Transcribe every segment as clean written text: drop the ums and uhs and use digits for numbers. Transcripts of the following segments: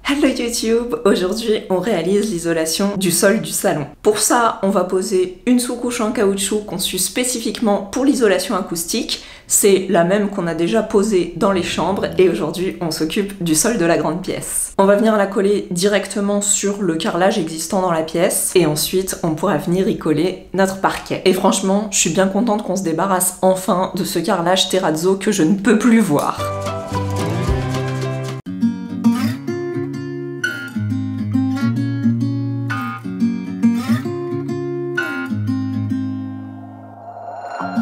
Hello YouTube! Aujourd'hui, on réalise l'isolation du sol du salon. Pour ça, on va poser une sous-couche en caoutchouc conçue spécifiquement pour l'isolation acoustique. C'est la même qu'on a déjà posée dans les chambres et aujourd'hui, on s'occupe du sol de la grande pièce. On va venir la coller directement sur le carrelage existant dans la pièce et ensuite, on pourra venir y coller notre parquet. Et franchement, je suis bien contente qu'on se débarrasse enfin de ce carrelage terrazzo que je ne peux plus voir.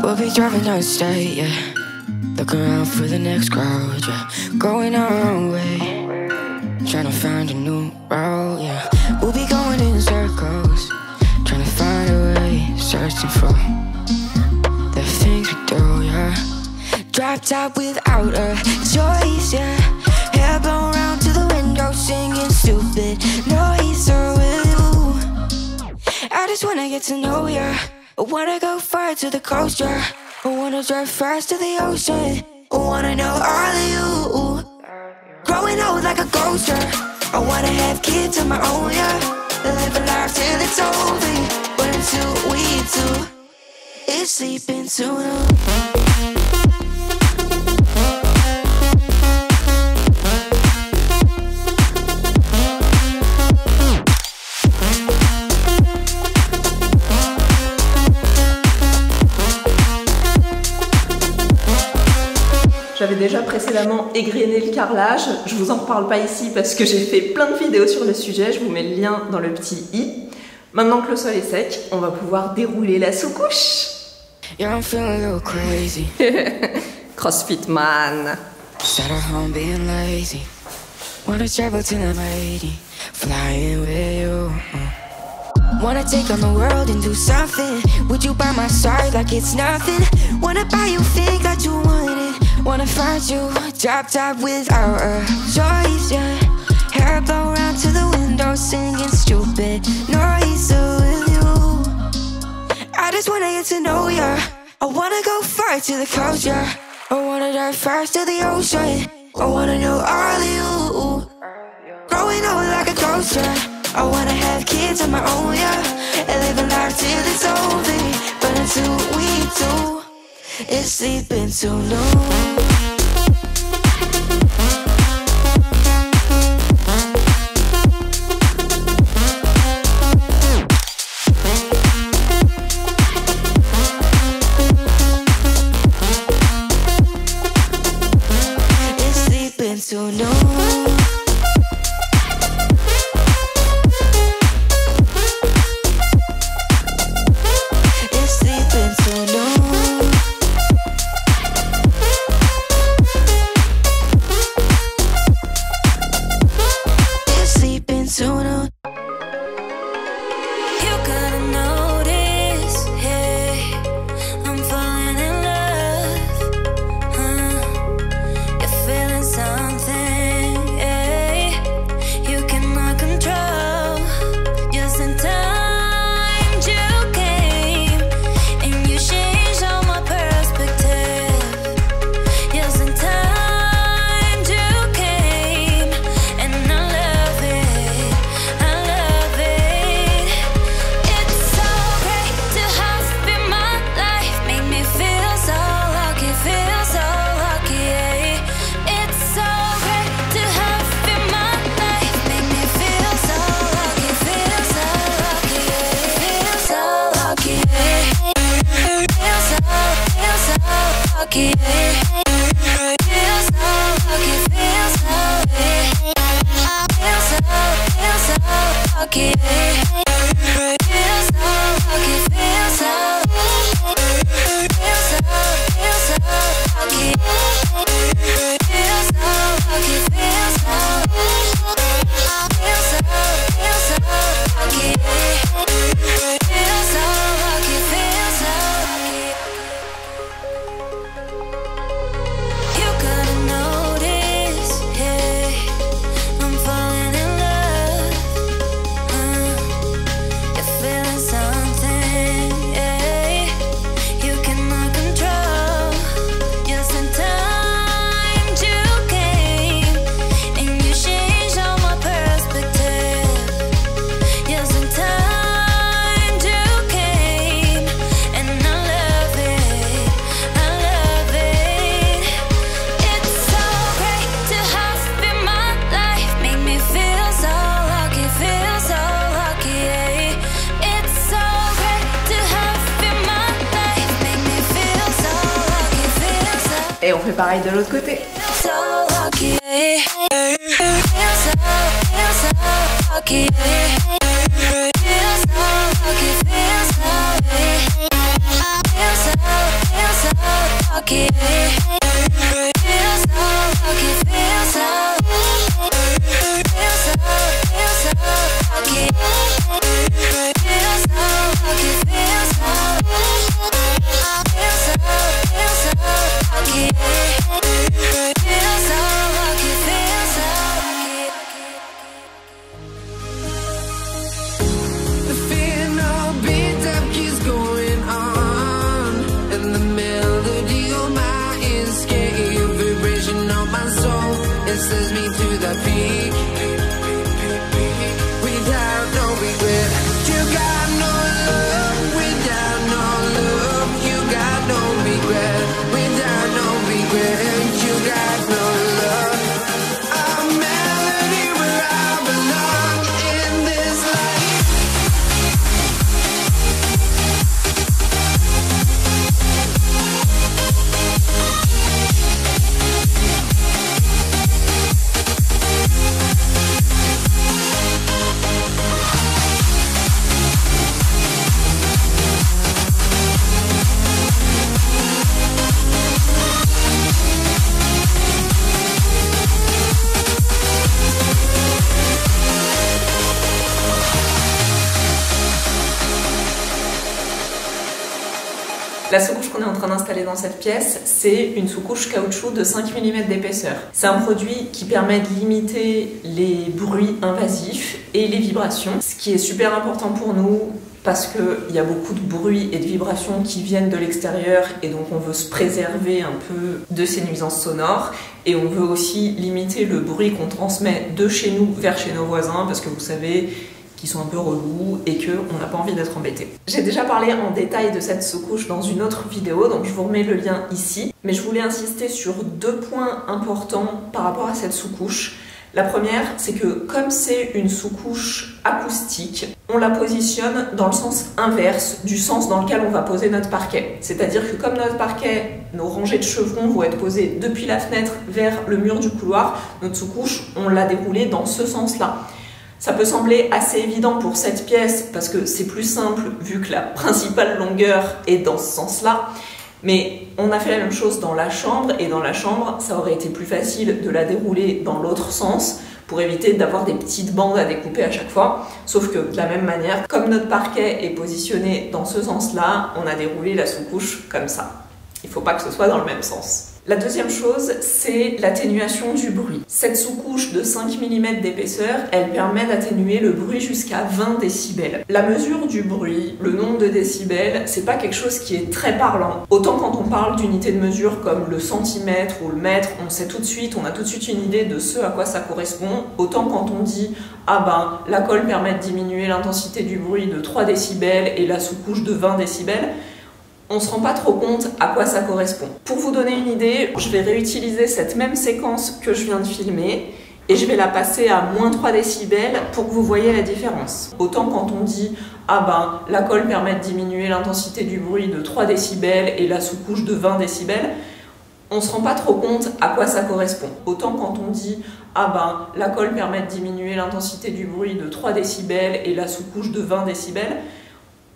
We'll be driving down the state, yeah. Look around for the next crowd, yeah. Going our own way, trying to find a new route, yeah. We'll be going in circles, trying to find a way, searching for the things we do, yeah. Drop top without a choice, yeah. Hair blown round to the window, singing stupid noise with you. I just wanna get to know ya. I wanna go far to the coast, yeah. I wanna drive fast to the ocean. I wanna know all of you. Growing old like a ghost, yeah. I wanna have kids of my own, yeah. Live a life till it's over. But until we do, it's sleeping too long. J'avais déjà précédemment égrené le carrelage, je vous en reparle pas ici parce que j'ai fait plein de vidéos sur le sujet, je vous mets le lien dans le petit i. Maintenant que le sol est sec, on va pouvoir dérouler la sous-couche. Yeah, I'm feeling a little crazy. CrossFit man. Sat at home being lazy. Wanna travel till I'm 80, flying with you. Wanna take on the world and do something. Would you by my side like it's nothing? Wanna buy you things that you wanted. Wanna find you, drop top without a choice, yeah. Hair blow round to the window, singing stupid noise with you. I just wanna get to know ya. I wanna go far to the coast, yeah. I wanna dive fast to the ocean. I wanna know all of you. Growing old like a ghost, yeah. I wanna have kids of my own, yeah. And live a life till it's over. But until we do, it's sleeping too long. It's sleeping too long. It's sleeping too long. It's sleeping too long. You gotta notice, hey, I'm falling in love. You're feeling something, hey, you cannot control. Just in time you came and you changed all my perspective. Just in time you came and I love it, I love it. It's so great to have you in my life, make me feel so lucky, yeah. It's so great to have you in my life, make me feel so lucky, yeah. Feel so lucky, yeah. Feel so lucky, yeah. Feel so lucky, yeah. Feel so lucky, yeah. Feel so, lucky, yeah. Feel so lucky, feel so, lucky. Feel so lucky, feel so, lucky. Feel so lucky, feel so lucky. You gotta notice, hey, I'm falling in love. fait pareil de l'autre côté. La sous-couche qu'on est en train d'installer dans cette pièce, c'est une sous-couche caoutchouc de 5 mm d'épaisseur. C'est un produit qui permet de limiter les bruits invasifs et les vibrations, ce qui est super important pour nous parce qu'il y a beaucoup de bruits et de vibrations qui viennent de l'extérieur et donc on veut se préserver un peu de ces nuisances sonores et on veut aussi limiter le bruit qu'on transmet de chez nous vers chez nos voisins parce que vous savez qui sont un peu relous et qu'on n'a pas envie d'être embêté. J'ai déjà parlé en détail de cette sous-couche dans une autre vidéo, donc je vous remets le lien ici. Mais je voulais insister sur 2 points importants par rapport à cette sous-couche. La première, c'est que comme c'est une sous-couche acoustique, on la positionne dans le sens inverse du sens dans lequel on va poser notre parquet. C'est-à-dire que comme notre parquet, nos rangées de chevrons vont être posées depuis la fenêtre vers le mur du couloir, notre sous-couche, on l'a déroulée dans ce sens-là. Ça peut sembler assez évident pour cette pièce parce que c'est plus simple vu que la principale longueur est dans ce sens-là. Mais on a fait la même chose dans la chambre et dans la chambre, ça aurait été plus facile de la dérouler dans l'autre sens pour éviter d'avoir des petites bandes à découper à chaque fois. Sauf que de la même manière, comme notre parquet est positionné dans ce sens-là, on a déroulé la sous-couche comme ça. Il ne faut pas que ce soit dans le même sens. La deuxième chose, c'est l'atténuation du bruit. Cette sous-couche de 5 mm d'épaisseur, elle permet d'atténuer le bruit jusqu'à 20 décibels. La mesure du bruit, le nombre de décibels, c'est pas quelque chose qui est très parlant. Autant quand on parle d'unités de mesure comme le centimètre ou le mètre, on sait tout de suite, on a tout de suite une idée de ce à quoi ça correspond. Autant quand on dit ah ben la colle permet de diminuer l'intensité du bruit de 3 décibels et la sous-couche de 20 décibels, on ne se rend pas trop compte à quoi ça correspond. Pour vous donner une idée, je vais réutiliser cette même séquence que je viens de filmer et je vais la passer à moins 3 décibels pour que vous voyez la différence. Autant quand on dit ah ben la colle permet de diminuer l'intensité du bruit de 3 décibels et la sous-couche de 20 décibels, on ne se rend pas trop compte à quoi ça correspond. Autant quand on dit ah ben la colle permet de diminuer l'intensité du bruit de 3 décibels et la sous-couche de 20 décibels,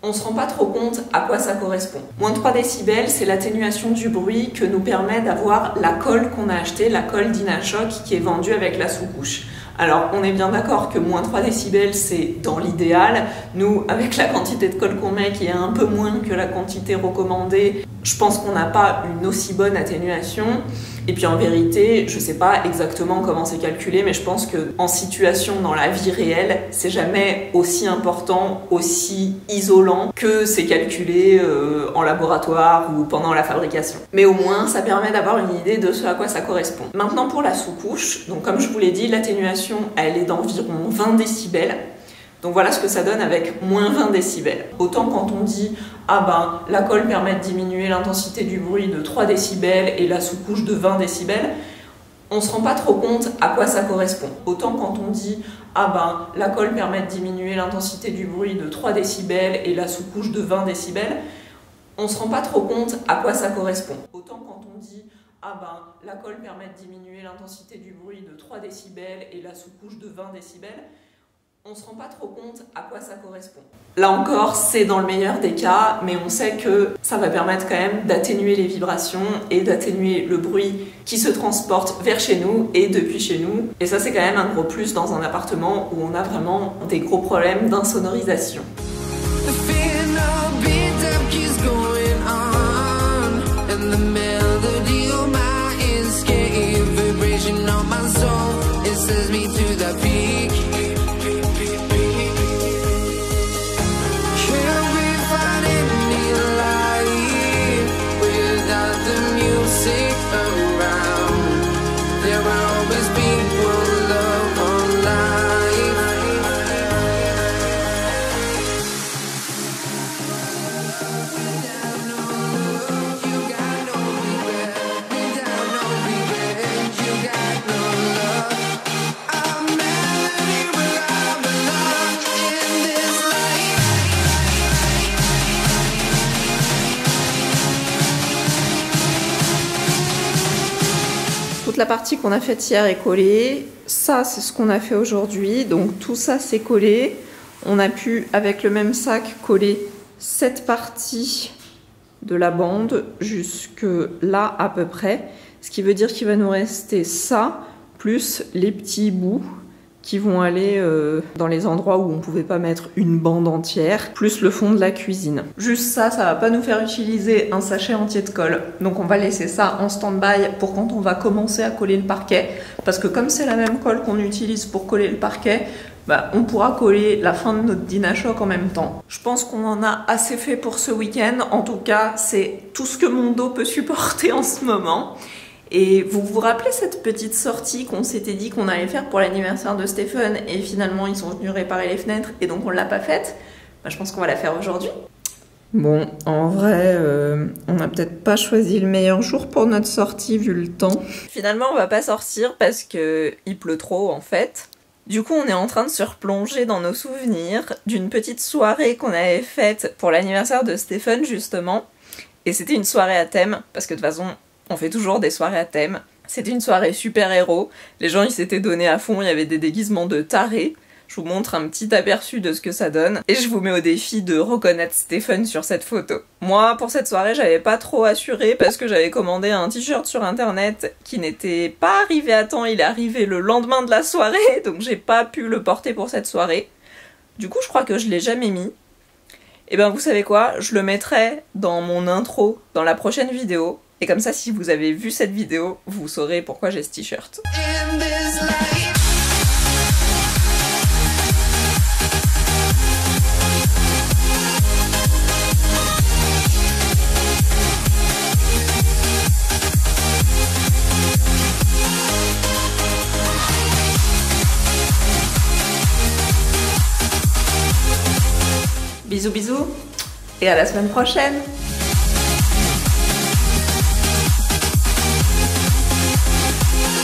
on ne se rend pas trop compte à quoi ça correspond. Moins 3 décibels, c'est l'atténuation du bruit que nous permet d'avoir la colle qu'on a achetée, la colle Dynachoc qui est vendue avec la sous-couche. Alors, on est bien d'accord que moins 3 décibels, c'est dans l'idéal. Nous, avec la quantité de colle qu'on met, qui est un peu moins que la quantité recommandée, je pense qu'on n'a pas une aussi bonne atténuation. Et puis en vérité, je sais pas exactement comment c'est calculé, mais je pense qu'en situation dans la vie réelle, c'est jamais aussi important, aussi isolant que c'est calculé en laboratoire ou pendant la fabrication. Mais au moins, ça permet d'avoir une idée de ce à quoi ça correspond. Maintenant pour la sous-couche, donc comme je vous l'ai dit, l'atténuation, elle est d'environ 20 décibels. Donc voilà ce que ça donne avec moins 20 décibels. Autant quand on dit ah ben la colle permet de diminuer l'intensité du bruit de 3 décibels et la sous-couche de 20 décibels, on se rend pas trop compte à quoi ça correspond. Autant quand on dit ah ben la colle permet de diminuer l'intensité du bruit de 3 décibels et la sous-couche de 20 décibels, on se rend pas trop compte à quoi ça correspond. Autant quand on dit ah ben la colle permet de diminuer l'intensité du bruit de 3 décibels et la sous-couche de 20 décibels, on se rend pas trop compte à quoi ça correspond. Là encore, c'est dans le meilleur des cas, mais on sait que ça va permettre quand même d'atténuer les vibrations et d'atténuer le bruit qui se transporte vers chez nous et depuis chez nous. Et ça, c'est quand même un gros plus dans un appartement où on a vraiment des gros problèmes d'insonorisation. Toute la partie qu'on a faite hier est collée. Ça, c'est ce qu'on a fait aujourd'hui. Donc tout ça, c'est collé. On a pu, avec le même sac, coller cette partie de la bande jusque là à peu près. Ce qui veut dire qu'il va nous rester ça, plus les petits bouts qui vont aller dans les endroits où on ne pouvait pas mettre une bande entière, plus le fond de la cuisine. Juste ça, ça va pas nous faire utiliser un sachet entier de colle. Donc on va laisser ça en stand-by pour quand on va commencer à coller le parquet. Parce que comme c'est la même colle qu'on utilise pour coller le parquet, bah, on pourra coller la fin de notre Dynachoc en même temps. Je pense qu'on en a assez fait pour ce week-end. En tout cas, c'est tout ce que mon dos peut supporter en ce moment. Et vous vous rappelez cette petite sortie qu'on s'était dit qu'on allait faire pour l'anniversaire de Stephen et finalement ils sont venus réparer les fenêtres et donc on l'a pas faite? Bah, je pense qu'on va la faire aujourd'hui. Bon, en vrai, on n'a peut-être pas choisi le meilleur jour pour notre sortie vu le temps. Finalement, on va pas sortir parce que il pleut trop en fait. Du coup, on est en train de se replonger dans nos souvenirs d'une petite soirée qu'on avait faite pour l'anniversaire de Stephen justement. Et c'était une soirée à thème parce que de toute façon, on fait toujours des soirées à thème. C'était une soirée super-héros. Les gens, ils s'étaient donnés à fond. Il y avait des déguisements de tarés. Je vous montre un petit aperçu de ce que ça donne. Et je vous mets au défi de reconnaître Stephen sur cette photo. Moi, pour cette soirée, j'avais pas trop assuré parce que j'avais commandé un t-shirt sur internet qui n'était pas arrivé à temps. Il est arrivé le lendemain de la soirée. Donc j'ai pas pu le porter pour cette soirée. Du coup, je crois que je l'ai jamais mis. Et ben, vous savez quoi? Je le mettrai dans mon intro, dans la prochaine vidéo. Et comme ça, si vous avez vu cette vidéo, vous saurez pourquoi j'ai ce t-shirt. Bisous bisous et à la semaine prochaine!